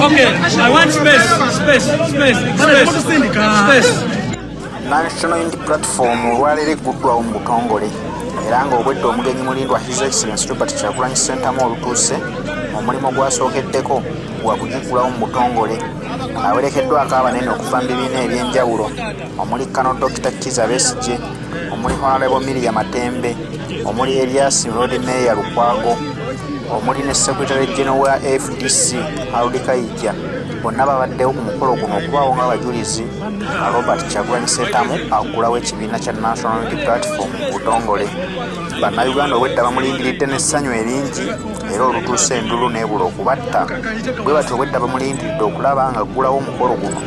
Okay, I want space. National Unity Platform olwaleero egguddwawo mu butongole era ng'obwedde omugenyi mulindwa His Excellency Robert Kyagulanyi Ssentamu olutuuse omulimu gwasookeddeko gwa kugiggulawo mu butongole awerekeddwako abanene okuva mu bibiina eby'enjawulo omuli Kano Dr. Kizza Besigye, omuli Honorable Miriam Matembe, omuli Elias Road Mayor Lukwago, omuli ne Secretary General wa FDC Harold Kayijja. Bonna babaddewo ku mukolo guno okubaawo ng'abajulizi Robert Kyagulanyi Ssentamu aggulawo ekibiina kya National Unity Platform mu butongole. Bannayuganda obwedda bamulindiridde n'essanyu eringi era olutuuse endulu n'ebula okubatta. Bwe batyo obwedda bamulindiridde okulaba ng'aggulawo omukolo guno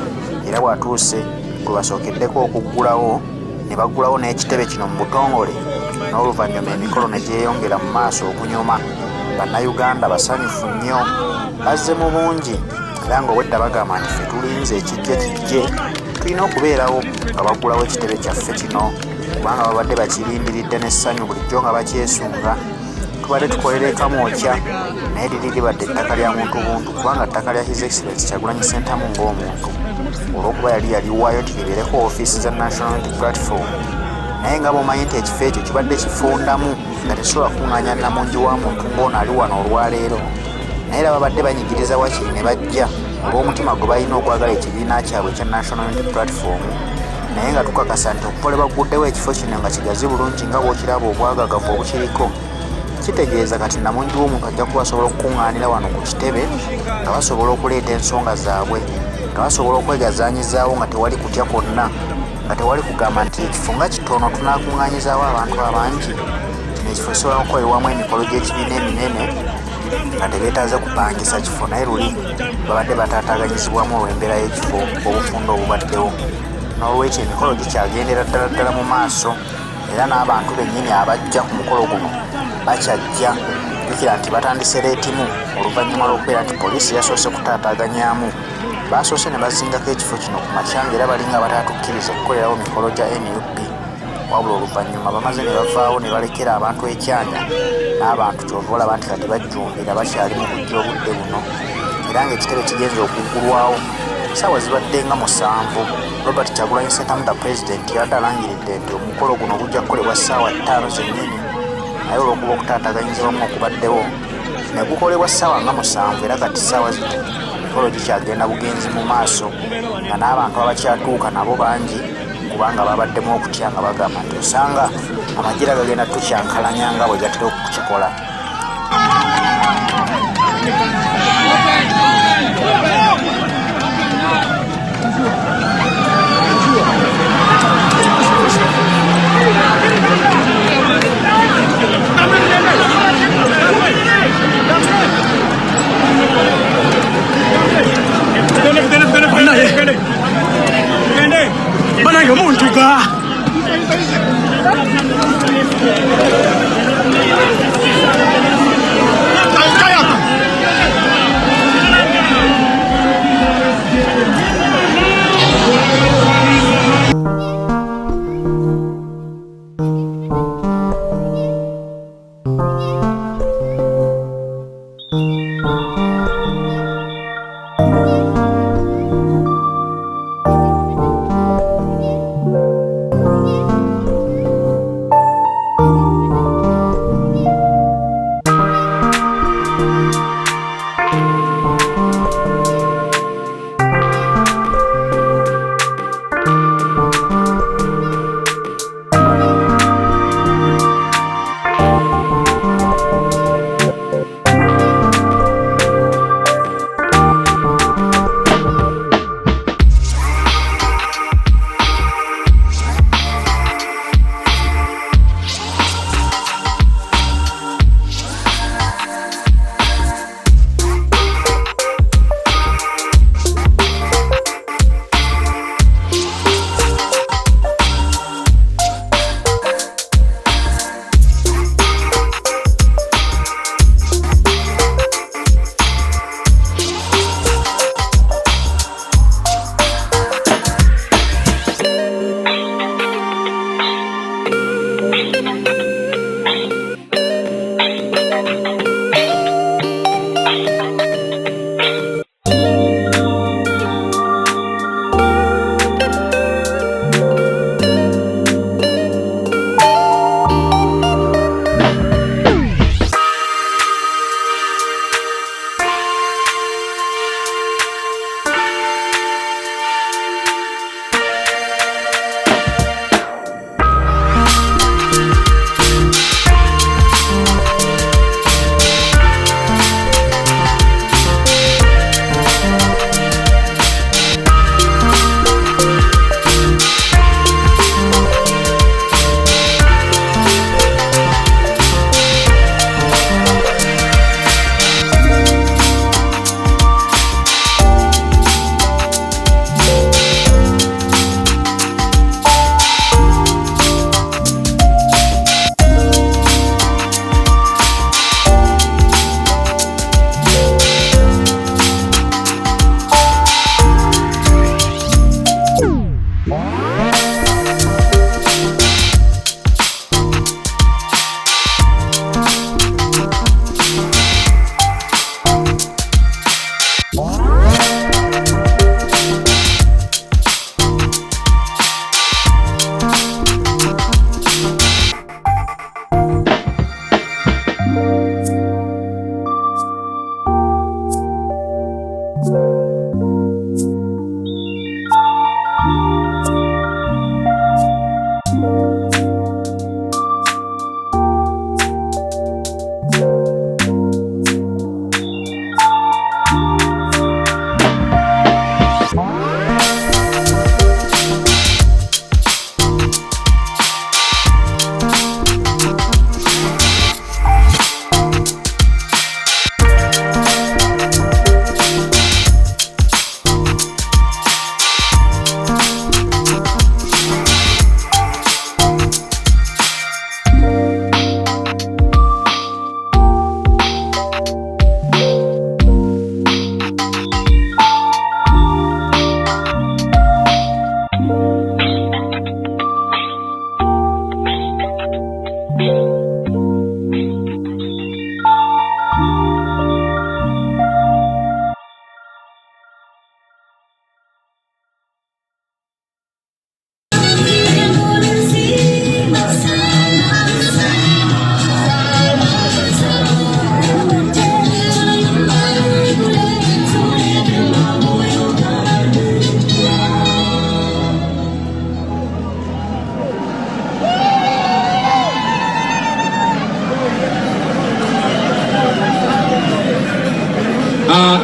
era bw'atuuse gwe basookeddeko okuggulawo ne baggulawo n'ekitebe kino mu butongole n'oluvannyuma emikolo ne gyeyongera mu maaso okunyuma. Bannayuganda basanyufu nnyo bazze mu bungi era ng'obwedda bagamba nti ffe tulinze ekijje kijje tulina okubeerawo nga baggulawo ekitebe kyaffe kino kubanga babadde bakirindiridde n'essanyu bulijjo nga bakyesunga. Tubadde tukolera ekamwokya naye liri libadde ettaka lya muntu buntu kubanga ttaka lya His Excellency Kyagulanyi Ssentamu ng'omuntu olw'okuba yali waayo nti libeereko ofiisi za National Unity Platform. Naye nga bw'omanyi nti ekifo ekyo kibadde kifundamu nga tesobola kuŋŋaanya namungi wa muntu ng'ono ali wano olwaleero, naye era babadde banyigiriza wakiri ne bajja olw'omutima gwe balina okwagala ekibiina kyabwe ekya National Unity Platform. Naye nga tukakasa nti okuva lwe bagguddewo ekifo kino nga kigazi bulungi nga bw'okiraba obwagagavu obukiriko, kitegeeza kati namungi w'omuntu ajja kuba asobola okukuŋŋaanira wano ku kitebe nga basobola okuleeta ensonga zaabwe, nga basobola okwegazaanyizaawo nga tewali kutya kwonna, nga tewali kugamba nti ekifo nga kitono tunakuŋŋaanyizaawo abantu abangi. Kino ekifo kisobola okukolebwamu emikolo gy'ekibiina eminene nga tebeetaaze kupangisa kifo, naye luli babadde bataataaganyizibwamu olw'embeera y'ekifo obufunda obubaddewo. N'olwekyo emikolo gikyagendera ddala mu maaso era n'abantu bennyini abajja ku mukolo guno bakyajja. Jjukira nti batandise leetimu oluvannyuma lw'okubeera nti poliisi yasoose kutaataaganyaamu. Basoose ne bazingako ekifo kino ku makyanga era balinga batatukkiriza okukolerawo mikolo gya NUP, wabula oluvannyuma bamaze ne bavaawo ne balekera abantu ekyanya n'abantu kyova olaba nti kati bajjumbira bakyali mu kujja obudde buno era ng'ekitebe kigenza okuggulwawo ssaawa zibadde nga 7. Robert Kyagulanyi Ssentamu da Pulezidenti yadde alangiridde nti omukolo guno gujja kukolebwa ssaawa 5 zennyini, naye olw'okuba okutaataaganyizibwamu okubaddewo ne gukolebwa ssaawa nga 7 era kati ssaawa zino emikolo gikyagenda bugenzi mu maaso nga n'abantu abakyatuuka nabo bangi kubanga babaddemu okutya nga bagamba nti osanga amagira gagenda tukyankalanya nga bwe gatera okukikola. Banange muntu ga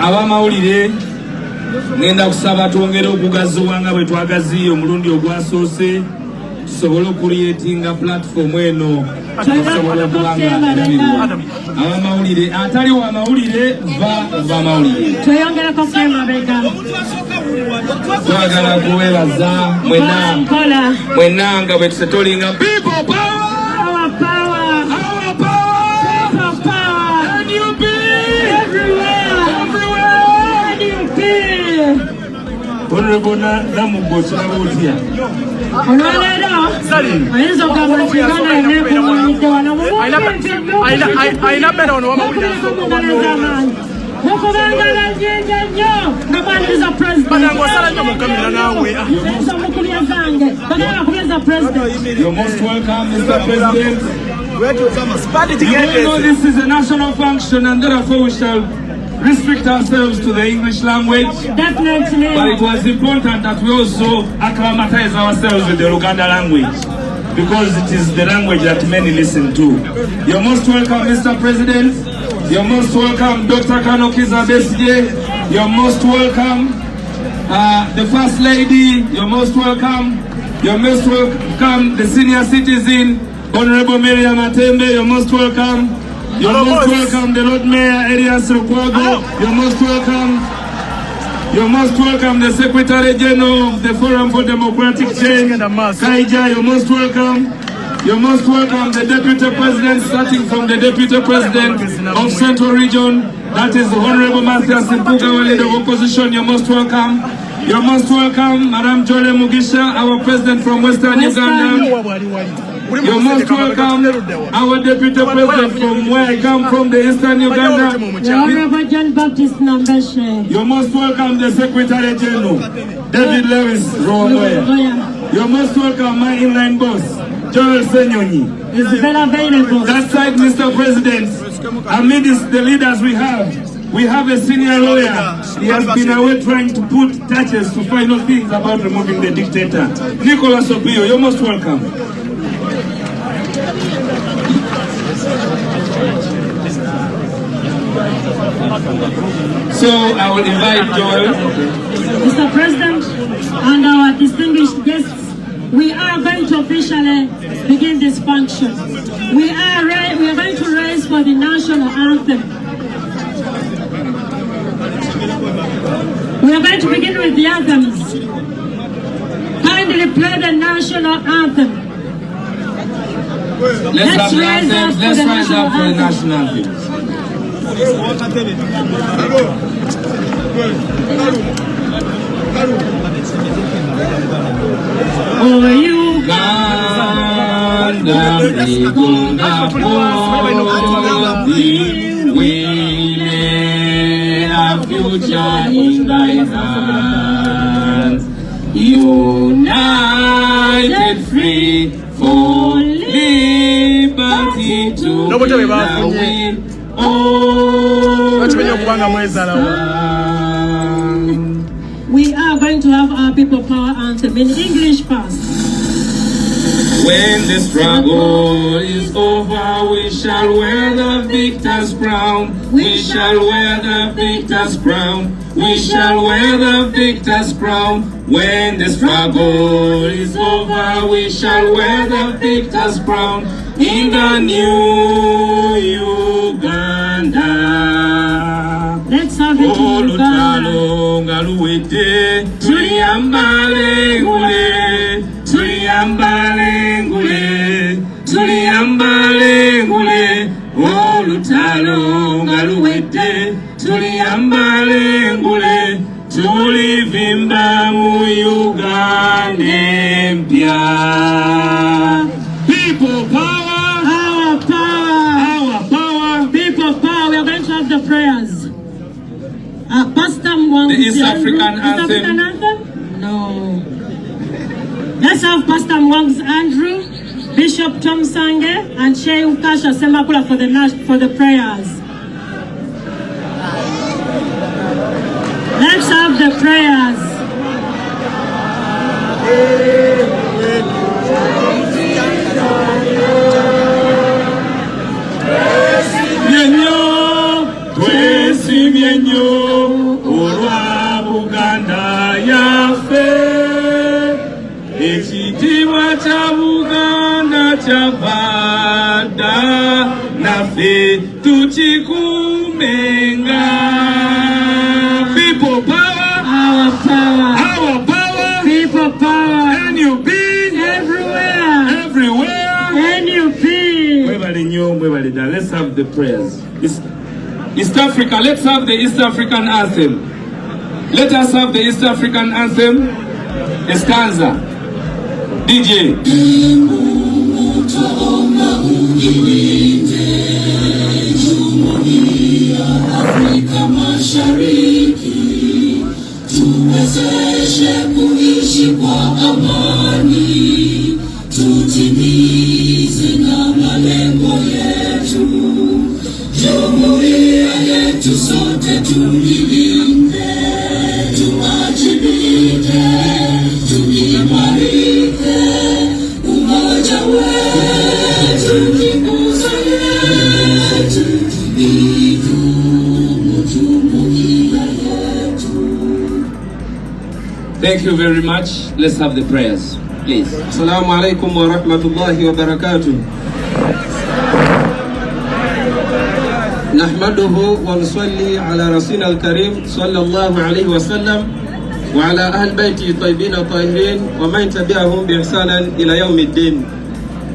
abamawulire ngenda kusaba twongere okugaziwa nga bwe twagaziye omulundi ogwasoose tusobole okuliyetinga platform eno tusobole okubanga abamawulire atali wa mawulire va mawulire twagala kuwebaza mwenna nga bwe tusetolinga people power. Honorable Namugo Chinabutia. You're most welcome, Mr. President. You know this is a national function and therefore we shall restrict ourselves to the English language. Definitely. But it was important that we also acclimatize ourselves with the Luganda language because it is the language that many listen to. You're most welcome, Mr. President. You're most welcome, Dr. Kanokiza Besje. You're most welcome, the First Lady. You're most welcome. You're most welcome, the senior citizen, Honorable Miriam Atembe. You're most welcome. You're most welcome, the Lord Mayor, Elias Rukwago. You're most welcome. You're most welcome, the Secretary General of the Forum for Democratic Change, Kaija. You're most welcome. You're most welcome, the Deputy President, starting from the Deputy President of Central Region. That is Honorable Matthias Mpuga, leader of opposition. You're most welcome. You're most welcome, Madam Jole Mugisha, our President from Western Uganda. You're most welcome, our Deputy President from where I come from, the Eastern Uganda. Honorable John Baptist Nambeshe. You're most welcome, the Secretary General, David Lewis Romoya. You're most welcome, my inline boss, Joel Senyonyi. Is very available. That side, Mr. President, amidst the leaders we have a senior lawyer. He has been away trying to put touches to final things about removing the dictator. Nicholas Opio, you're most welcome. So I will invite Joel. Mr. President and our distinguished guests, we are going to officially begin this function. We are going to raise for the national anthem. We are going to begin with the anthems. Kindly play the national anthem. Let's rise up for the national anthem. Oh, Uganda, we lay our future in thy hands. United, free for liberty to win. We are going to have our people power anthem in English first. When the struggle is over, we shall wear the victor's crown. We shall wear the victor's crown. We shall wear the victor's crown. When the struggle is over, we shall wear the victor's crown. In the new Uganda. Let's have it in Uganda. Tuliambale ngule, olutalo ngaluwete. Tuliambale ngule, tulivimba mu Uganda empya. People power, Our power, our power. people power. We are going to have the prayers. Pastor Mwang. The East African anthem. East African anthem? No. Let's have Pastor Mwang's Andrew, Bishop Tom Sange, and Shea Ukasha Semakula for the prayers. Let's have the prayers. Twesi mienyo, orwa Buganda yafe. Ekitiibwa kya Buganda kyavada, naffe tukikumenga. People power, Our power, our power. people power, NUP, everywhere, everywhere. NUP. Let's have the prayers. East Africa, let's have the East African anthem. Let us have the East African anthem. A stanza. DJ. Afrika Mashariki, tuwezeshe kuishi kwa amani, tutimize na malengo yetu. Jumuiya yetu sote tulilinde, tuwajibike, tuimarike, umoja wetu ni nguzo yetu, tudumu jumuiya yetu. Thank you very much. Let's have the prayers, please. Assalamu alaikum wa rahmatullahi wa barakatuh. Nahmaduhu wa nusalli ala rasulina al-karim sallallahu alayhi wa sallam wa ala ahli baiti tayyibin tahirin wa man tabi'ahum bi ihsanin ila yawmiddin.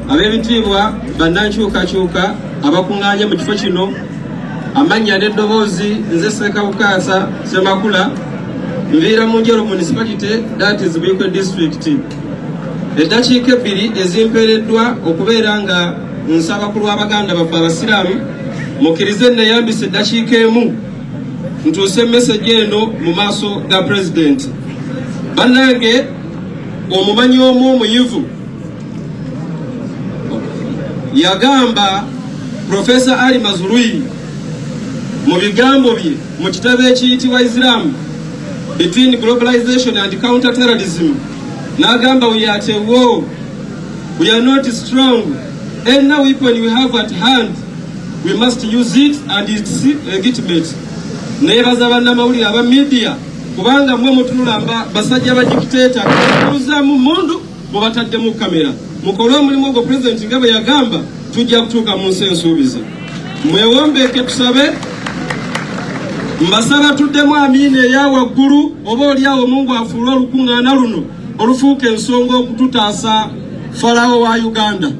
Abebitibwa bannankyukakyuka abakunganye mu kifo kino, amanya n'eddoboozi nze Ssekabukasa Semakula, Embeera Munjero Municipality, that is Bikwe District. eddakiika ebbiri ezimpeereddwa okubeera nga nsaba ku lw'abaganda baffe abasiraamu mukkirize nneeyambisa eddakiika emu ntuuse message eno mu maaso ga pulezidenti. Bannange, omumanyi omu omuyivu yagamba Professor Ali Mazrui mu bigambo bye mu kitabo ekiyitibwa Islam Between Globalization and Counter-Terrorism, n'agamba we are at a war, we are not strong, and now weapon we have at hand, we must use it and it's legitimate. Nebaza bannamawulire aba media kubanga mwe mutunula basajja ba dictator kuzamu mundu mubatadde mu kamera mukole omulimu ogwo president nga bwe yagamba tujja kutuuka mu nsi ensuubizi. Mwewombeeke tusabe, mbasaba tuddemu amiina eya waggulu oba oliawo Mungu afuule olukuŋŋaana luno olufuuka ensonga okututaasa Falawo wa Uganda.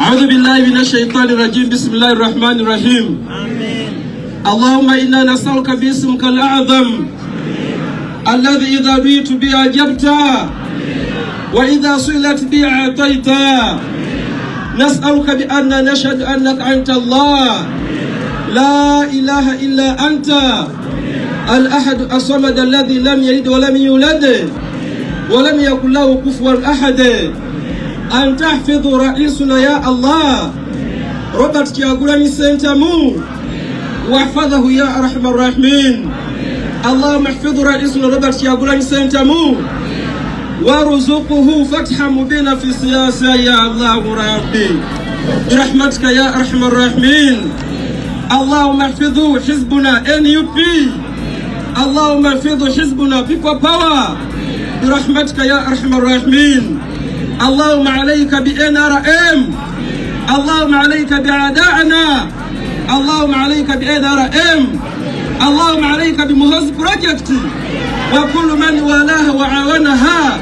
أعوذ بالله من الشيطان الرجيم بسم الله الرحمن الرحيم. اللهم إنا نسألك باسمك الأعظم الذي إذا دعيت به أجبت وإذا سئلت به أعطيت. نسألك بأن نشهد أنك أنت الله لا إله إلا أنت الأحد الصمد الذي لم يلد ولم يولد ولم يكن له كفوا أحد. أن تحفظ رئيسنا يا الله روبرت كيغولامي سنتامو واحفظه يا أرحم الراحمين. اللهم احفظ رئيسنا روبرت كيغولامي سنتامو وارزقه فتحا مبينا في السياسة يا الله ربي برحمتك يا أرحم الراحمين. اللهم احفظوا حزبنا NUP. اللهم احفظوا حزبنا People Power برحمتك يا أرحم الراحمين. اللهم عليك بNRM. اللهم عليك بأعدائنا. اللهم عليك بNRM. اللهم عليك بمهز بروجكت وكل من والاها وعاونها.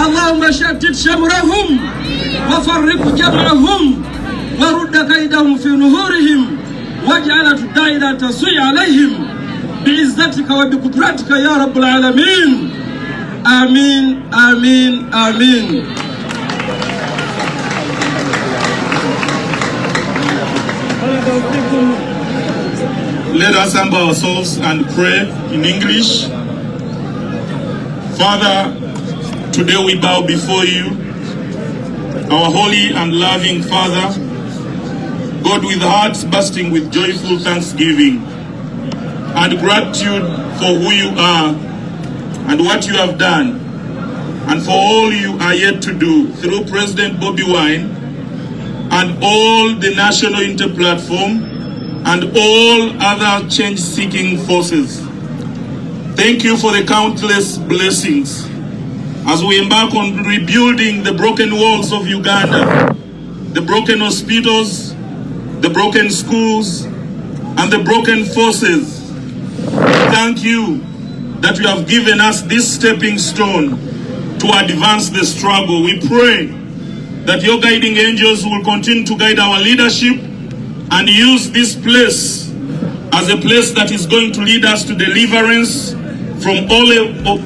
اللهم شتت شمرهم وفرق جمعهم ورد كيدهم في نهورهم واجعل الدائرة تسوي عليهم بعزتك وبقدرتك يا رب العالمين. آمين آمين آمين. Let us humble ourselves and pray in English. Father, today we bow before you, our holy and loving Father, God, with hearts bursting with joyful thanksgiving and gratitude for who you are and what you have done and for all you are yet to do through President Bobi Wine and all the National Inter-Platform and all other change-seeking forces. Thank you for the countless blessings as we embark on rebuilding the broken walls of Uganda, the broken hospitals, the broken schools, and the broken forces. Thank you that you have given us this stepping stone to advance the struggle. We pray that your guiding angels will continue to guide our leadership and use this place as a place that is going to lead us to deliverance from all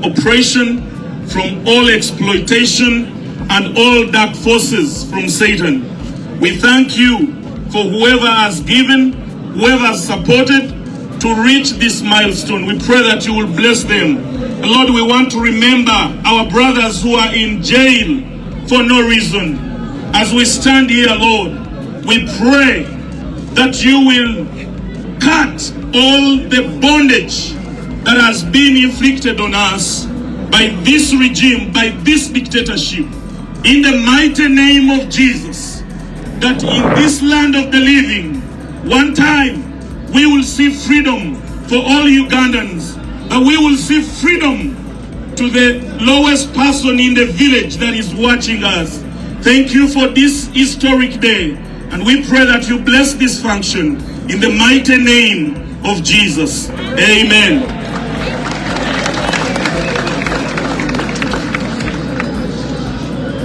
oppression, from all exploitation, and all dark forces from Satan. We thank you for whoever has given, whoever has supported to reach this milestone. We pray that you will bless them. And Lord, we want to remember our brothers who are in jail for no reason. As we stand here, Lord, we pray that you will cut all the bondage that has been inflicted on us by this regime, by this dictatorship, in the mighty name of Jesus, that in this land of the living, one time we will see freedom for all Ugandans, that we will see freedom to the lowest person in the village that is watching us. Thank you for this historic day. And we pray that you bless this function in the mighty name of Jesus. Amen.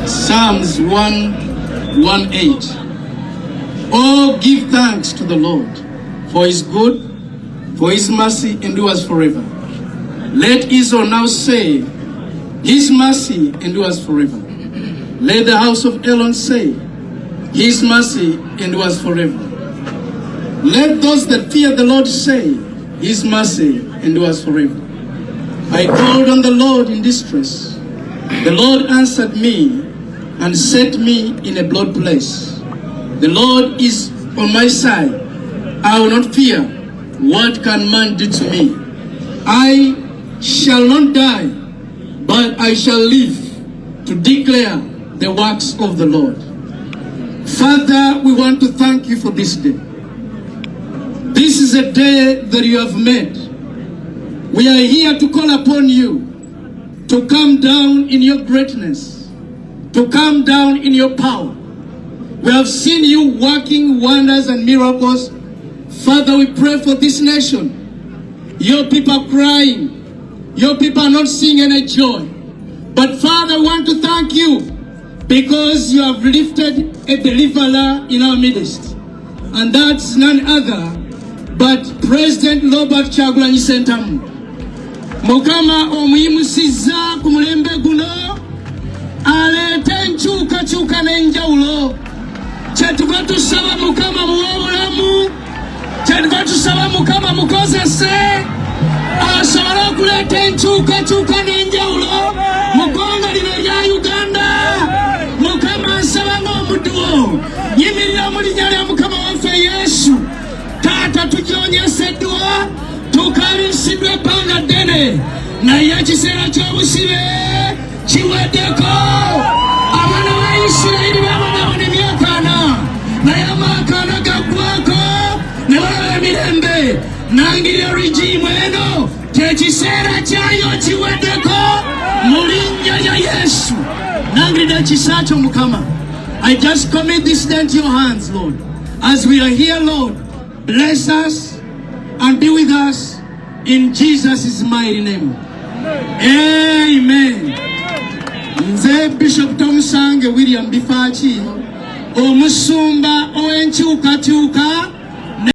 Psalms 1:18. Oh, give thanks to the Lord, for his good, for his mercy endures forever. Let Israel now say, His mercy endures forever. Let the house of Elon say, His mercy endures forever. Let those that fear the Lord say, His mercy endures forever. I called on the Lord in distress. The Lord answered me and set me in a broad place. The Lord is on my side. I will not fear. What can man do to me? I shall not die, but I shall live to declare the works of the Lord. Father, we want to thank you for this day. This is a day that you have made. We are here to call upon you to come down in your greatness, to come down in your power. We have seen you working wonders and miracles. Father, we pray for this nation. Your people are crying. Your people are not seeing any joy. But Father, we want to thank you because you have lifted a deliverer in our midst. And that's none other but President Robert Kyagulanyi Ssentamu. Mukama omuyimusiza ku mulembe guno aleeta enkyukakyuka n'enjawulo. Kyetuva tusaba Mukama muwe obulamu, kyetuva tusaba Mukama mukozese asobole okuleeta enkyukakyuka n'enjawulo mu ggwanga lino erya Uganda. Mukama nsaba ng'omuddu nyimirira mu linnya lya Mukama waffe Yesu. Taata tugyonyeseddwa, tukalisiddwa ebbanga ddene, naye ekiseera ky'obusibe kiweddeko. Abaana ba Isirayiri baabonabona emyaka 4, naye amaka 4 gaggwako ne balaba emirembe. Nangirira regimu eno tekiseera kyayo kiweddeko mu linnya lya Yesu. Nangirira ekisa kyo Mukama. I just commit this day into your hands, Lord. As we are here, Lord, bless us and be with us in Jesus' mighty name. Amen. Nze Bishop Tom Sange William Bifachi, omusumba owenkyukakyuka